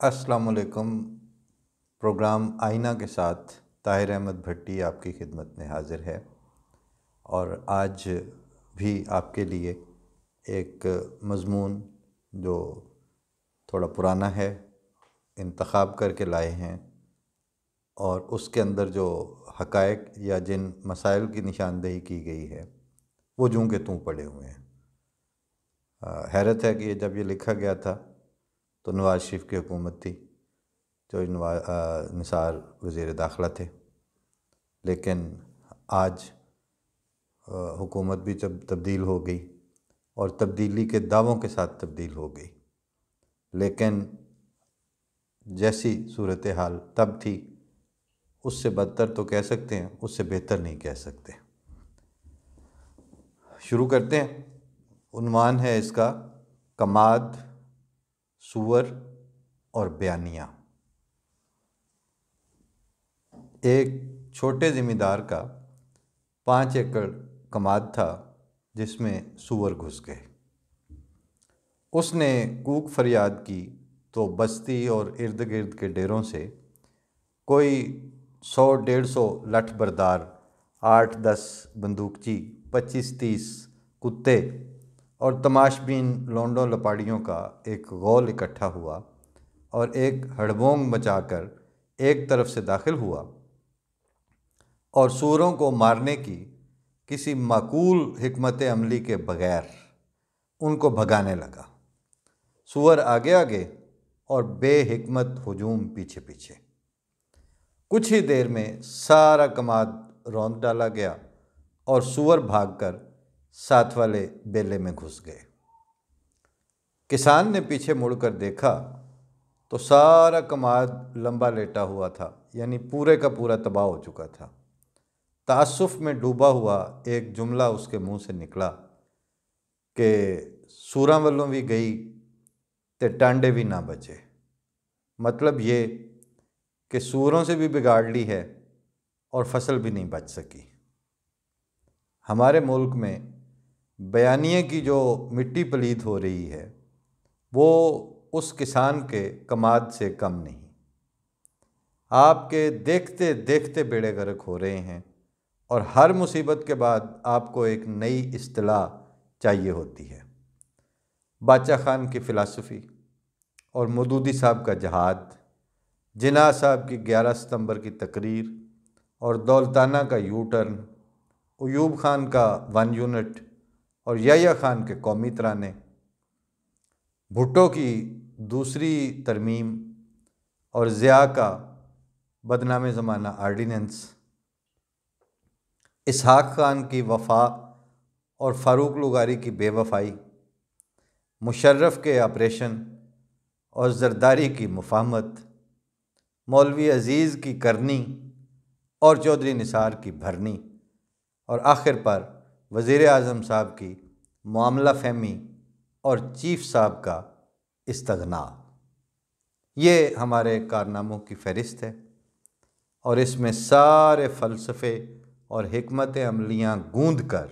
السلام علیکم۔ پروگرام آئینہ کے ساتھ طاہر احمد بھٹی آپ کی خدمت میں حاضر ہے، اور آج بھی آپ کے لیے ایک مضمون جو تھوڑا پرانا ہے انتخاب کر کے لائے ہیں، اور اس کے اندر جو حقائق یا جن مسائل کی نشاندہی کی گئی ہے وہ جوں کہ توں پڑے ہوئے ہیں۔ حیرت ہے کہ جب یہ لکھا گیا تھا تو نواز شریف کی حکومت تھی، جو نثار وزیر داخلہ تھے، لیکن آج حکومت بھی جب تبدیل ہو گئی اور تبدیلی کے دعووں کے ساتھ تبدیل ہو گئی، لیکن جیسی صورتحال تب تھی اس سے بدتر تو کہہ سکتے ہیں، اس سے بہتر نہیں کہہ سکتے۔ شروع کرتے ہیں۔ عنوان ہے اس کا کماد، سور اور بیانیہ۔ ایک چھوٹے زمیں دار کا 5 ایکڑ کماد تھا جس میں سور گھس گئے۔ اس نے کوک فریاد کی تو بستی اور ارد گرد کے ڈیروں سے کوئی 100-150 لٹھ بردار، 8-10 بندوقچی، 25-30 کتے اور تماش بین لونڈوں لپاڑیوں کا ایک غول اکٹھا ہوا اور ایک ہڑبونگ مچا کر ایک طرف سے داخل ہوا اور سوروں کو مارنے کی کسی معقول حکمت عملی کے بغیر ان کو بھگانے لگا۔ سور آگے آگے اور بے حکمت ہجوم پیچھے پیچھے۔ کچھ ہی دیر میں سارا کماد روند ڈالا گیا اور سور بھاگ کر ساتھ والے بیلے میں گھس گئے۔ کسان نے پیچھے مڑ کر دیکھا تو سارا کماد لمبا لیٹا ہوا تھا، یعنی پورے کا پورا تباہ ہو چکا تھا۔ تعسف میں ڈوبا ہوا ایک جملہ اس کے منہ سے نکلا کہ سوراں والوں بھی گئی تے ٹانڈے بھی نہ بچے۔ مطلب یہ کہ سوروں سے بھی بگاڑ لی ہے اور فصل بھی نہیں بچ سکی۔ ہمارے ملک میں بیانیے کی جو مٹی پلید ہو رہی ہے وہ اس کسان کے کماد سے کم نہیں۔ آپ کے دیکھتے دیکھتے بیڑے غرق ہو رہے ہیں، اور ہر مصیبت کے بعد آپ کو ایک نئی اصطلاح چاہیے ہوتی ہے۔ باچا خان کی فلسفی اور مودودی صاحب کا جہاد، جناح صاحب کی 11 ستمبر کی تقریر اور دولتانہ کا یو ٹرن، ایوب خان کا 1 یونٹ اور یحییٰ خان کے قومی ترانے، بھٹو کی دوسری ترمیم اور ضیاء کا بدنام زمانہ آرڈیننس، اسحاق خان کی وفا اور فاروق لغاری کی بے وفائی، مشرف کے آپریشن اور زرداری کی مفاہمت، مولوی عزیز کی کرنی اور چودھری نثار کی بھرنی، اور آخر پر وزیر اعظم صاحب کی معاملہ فہمی اور چیف صاحب کا استغناء۔ یہ ہمارے کارناموں کی فہرست ہے، اور اس میں سارے فلسفے اور حکمت عملیاں گوندھ کر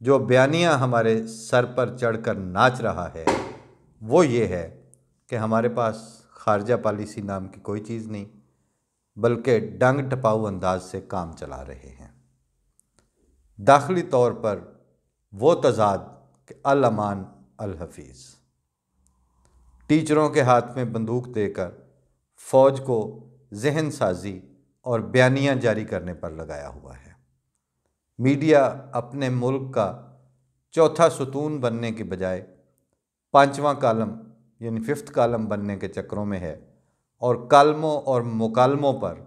جو بیانیہ ہمارے سر پر چڑھ کر ناچ رہا ہے وہ یہ ہے کہ ہمارے پاس خارجہ پالیسی نام کی کوئی چیز نہیں، بلکہ ڈنگ ٹپاؤ انداز سے کام چلا رہے ہیں۔ داخلی طور پر وہ تضاد کہ الامان الحفیظ، ٹیچروں کے ہاتھ میں بندوق دے کر فوج کو ذہن سازی اور بیانیہ جاری کرنے پر لگایا ہوا ہے۔ میڈیا اپنے ملک کا چوتھا ستون بننے کی بجائے 5واں کالم یعنی 5th کالم بننے کے چکروں میں ہے، اور کالموں اور مکالموں پر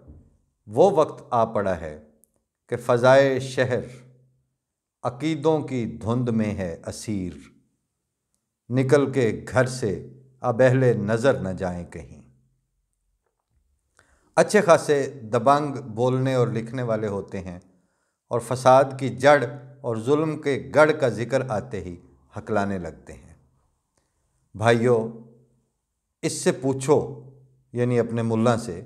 وہ وقت آ پڑا ہے کہ فضائے شہر عقیدوں کی دھند میں ہے اسیر، نکل کے گھر سے اب اہل نظر نہ جائیں کہیں۔ اچھے خاصے دبنگ بولنے اور لکھنے والے ہوتے ہیں، اور فساد کی جڑ اور ظلم کے گڑھ کا ذکر آتے ہی ہکلانے لگتے ہیں۔ بھائیو، اس سے پوچھو، یعنی اپنے ملا سے،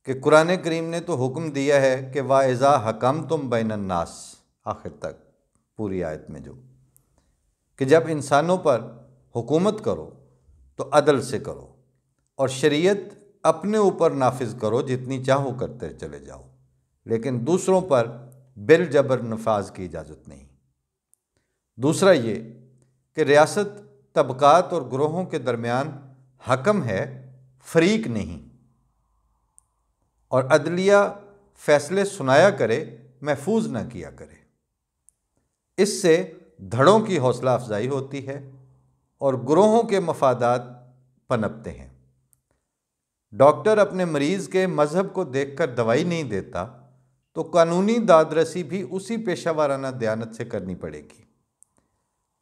کہ قرآن کریم نے تو حکم دیا ہے کہ وَإِذَا حَكَمْتُمْ بَيْنَ النَّاسِ، آخر تک پوری آیت میں جو کہ جب انسانوں پر حکومت کرو تو عدل سے کرو، اور شریعت اپنے اوپر نافذ کرو جتنی چاہو کرتے چلے جاؤ، لیکن دوسروں پر بالجبر نفاذ کی اجازت نہیں۔ دوسرا یہ کہ ریاست طبقات اور گروہوں کے درمیان حکم ہے، فریق نہیں، اور عدلیہ فیصلے سنایا کرے، محفوظ نہ کیا کرے۔ اس سے دھڑوں کی حوصلہ افزائی ہوتی ہے اور گروہوں کے مفادات پنپتے ہیں۔ ڈاکٹر اپنے مریض کے مذہب کو دیکھ کر دوائی نہیں دیتا تو قانونی داد رسی بھی اسی پیشہ وارانہ دیانت سے کرنی پڑے گی۔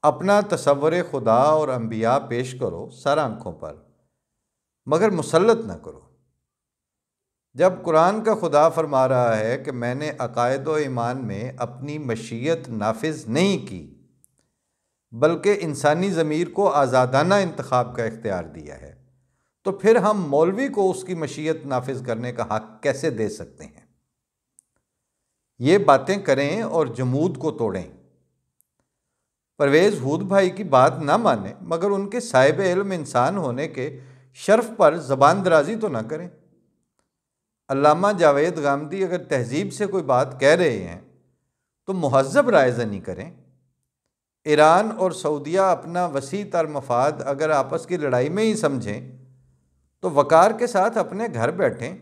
اپنا تصور خدا اور انبیاء پیش کرو سر آنکھوں پر، مگر مسلط نہ کرو۔ جب قرآن کا خدا فرما رہا ہے کہ میں نے عقائد و ایمان میں اپنی مشیت نافذ نہیں کی، بلکہ انسانی ضمیر کو آزادانہ انتخاب کا اختیار دیا ہے، تو پھر ہم مولوی کو اس کی مشیت نافذ کرنے کا حق کیسے دے سکتے ہیں؟ یہ باتیں کریں اور جمود کو توڑیں۔ پرویز ہود بھائی کی بات نہ مانیں، مگر ان کے صاحب علم انسان ہونے کے شرف پر زبان درازی تو نہ کریں۔ علامہ جاوید غامدی اگر تہذیب سے کوئی بات کہہ رہے ہیں تو مہذب رائے زنی کریں۔ ایران اور سعودیہ اپنا وسیع تر مفاد اگر آپس کی لڑائی میں ہی سمجھیں تو وقار کے ساتھ اپنے گھر بیٹھیں۔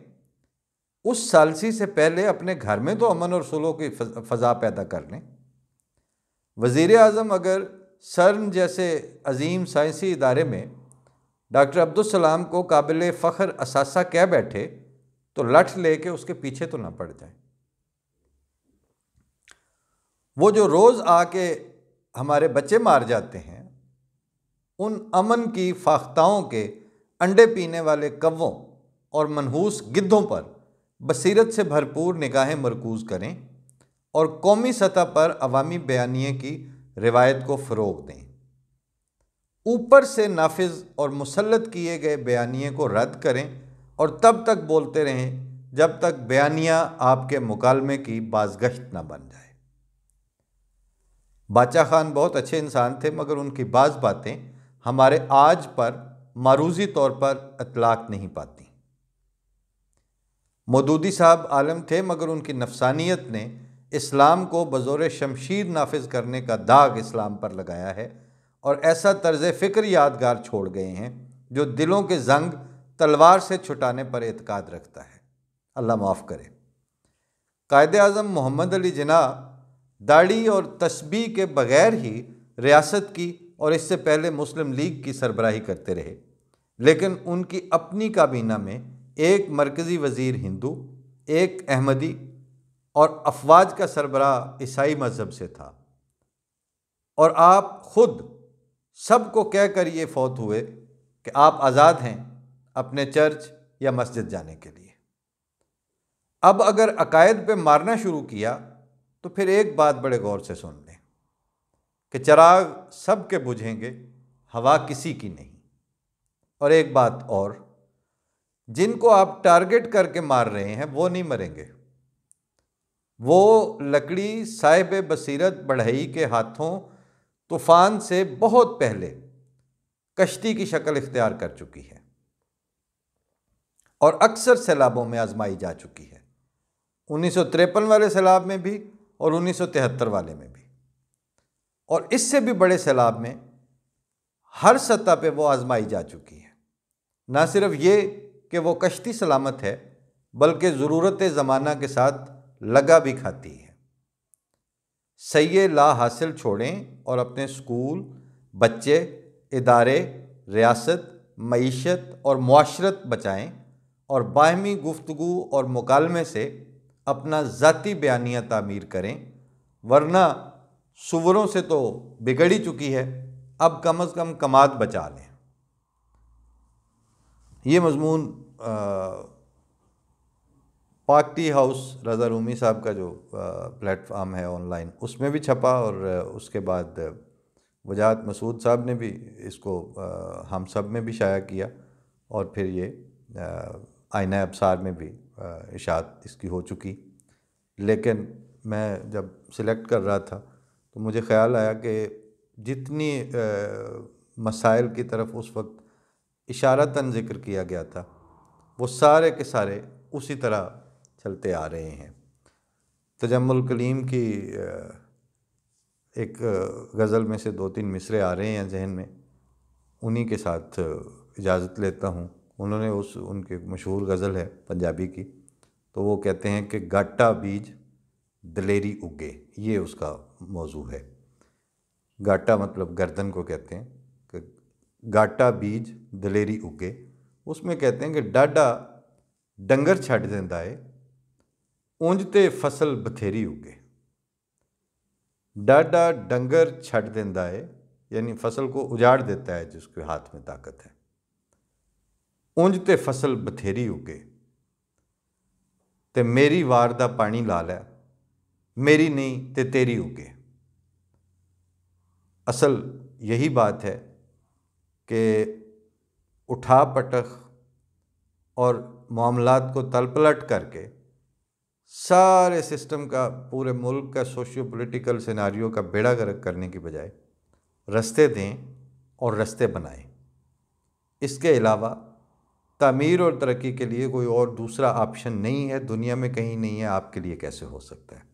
اس ثالثی سے پہلے اپنے گھر میں تو امن اور صلح کی فضا پیدا کر لیں۔ وزیر اعظم اگر سرن جیسے عظیم سائنسی ادارے میں ڈاکٹر عبدالسلام کو قابل فخر اثاثہ کہہ بیٹھے تو لٹھ لے کے اس کے پیچھے تو نہ پڑ جائیں۔ وہ جو روز آ کے ہمارے بچے مار جاتے ہیں، ان امن کی فاختاؤں کے انڈے پینے والے کووں اور منحوس گدھوں پر بصیرت سے بھرپور نگاہیں مرکوز کریں اور قومی سطح پر عوامی بیانیے کی روایت کو فروغ دیں۔ اوپر سے نافذ اور مسلط کیے گئے بیانیے کو رد کریں اور تب تک بولتے رہیں جب تک بیانیہ آپ کے مکالمے کی بازگشت نہ بن جائے۔ باچا خان بہت اچھے انسان تھے، مگر ان کی بعض باتیں ہمارے آج پر معروضی طور پر اطلاق نہیں پاتی۔ مودودی صاحب عالم تھے، مگر ان کی نفسانیت نے اسلام کو بزور شمشیر نافذ کرنے کا داغ اسلام پر لگایا ہے، اور ایسا طرز فکر یادگار چھوڑ گئے ہیں جو دلوں کے زنگ تلوار سے چھٹانے پر اعتقاد رکھتا ہے۔ اللہ معاف کرے۔ قائد اعظم محمد علی جناح داڑھی اور تسبیح کے بغیر ہی ریاست کی اور اس سے پہلے مسلم لیگ کی سربراہی کرتے رہے، لیکن ان کی اپنی کابینہ میں ایک مرکزی وزیر ہندو، ایک احمدی اور افواج کا سربراہ عیسائی مذہب سے تھا، اور آپ خود سب کو کہہ کر یہ فوت ہوئے کہ آپ آزاد ہیں اپنے چرچ یا مسجد جانے کے لیے۔ اب اگر عقائد پہ مارنا شروع کیا تو پھر ایک بات بڑے غور سے سن لیں کہ چراغ سب کے بجھیں گے، ہوا کسی کی نہیں۔ اور ایک بات اور، جن کو آپ ٹارگٹ کر کے مار رہے ہیں وہ نہیں مریں گے، وہ لکڑی صاحب بصیرت بڑھئی کے ہاتھوں طوفان سے بہت پہلے کشتی کی شکل اختیار کر چکی ہے اور اکثر سیلابوں میں آزمائی جا چکی ہے، 1953 والے سیلاب میں بھی اور 1973 والے میں بھی، اور اس سے بھی بڑے سیلاب میں ہر سطح پہ وہ آزمائی جا چکی ہے۔ نہ صرف یہ کہ وہ کشتی سلامت ہے، بلکہ ضرورت زمانہ کے ساتھ لگا بھی کھاتی ہے۔ سعی لا حاصل چھوڑیں اور اپنے سکول، بچے، ادارے، ریاست، معیشت اور معاشرت بچائیں، اور باہمی گفتگو اور مکالمے سے اپنا ذاتی بیانیہ تعمیر کریں، ورنہ سوروں سے تو بگڑ ہی چکی ہے، اب کم از کم کماد بچا لیں۔ یہ مضمون پاک ٹی ہاؤس رضا رومی صاحب کا جو پلیٹ فارم ہے آن لائن، اس میں بھی چھپا، اور اس کے بعد وجاہت مسعود صاحب نے بھی اس کو ہم سب میں بھی شائع کیا، اور پھر یہ آئینہ ابصار میں بھی اشاعت اس کی ہو چکی۔ لیکن میں جب سلیکٹ کر رہا تھا تو مجھے خیال آیا کہ جتنی مسائل کی طرف اس وقت اشارتاً ذکر کیا گیا تھا وہ سارے کے سارے اسی طرح چلتے آ رہے ہیں۔ تجمل الکلیم کی ایک غزل میں سے 2-3 مصرے آ رہے ہیں ذہن میں، انہی کے ساتھ اجازت لیتا ہوں۔ انہوں نے ان کی مشہور غزل ہے پنجابی کی، تو وہ کہتے ہیں کہ گاٹا بیج دلیری اگے، یہ اس کا موضوع ہے۔ گاٹا مطلب گردن کو کہتے ہیں، کہ گاٹا بیج دلیری اگے، اس میں کہتے ہیں کہ ڈاڈا ڈنگر چھڈ دیندا ہے اونج تے فصل بتھیری اگے۔ ڈاڈا ڈنگر چھڈ دیندا ہے یعنی فصل کو اجاڑ دیتا ہے جس کے ہاتھ میں طاقت ہے، اونج تے فصل بتھیری اگے تے میری وار دا پانی لا لے، میری نہیں تے تیری اگے۔ اصل یہی بات ہے کہ اٹھا پٹخ اور معاملات کو تل پلٹ کر کے سارے سسٹم کا، پورے ملک کا سوشیو پولیٹیکل سیناریو کا بیڑا غرق کرنے کی بجائے رستے دیں اور رستے بنائیں۔ اس کے علاوہ تعمیر اور ترقی کے لیے کوئی اور دوسرا آپشن نہیں ہے، دنیا میں کہیں نہیں ہے، آپ کے لیے کیسے ہو سکتا ہے؟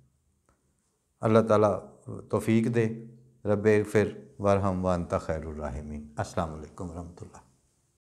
اللہ تعالیٰ توفیق دے۔ رب اغفر وارحم وانت خیر الراحمین۔ السلام علیکم ورحمۃ اللہ۔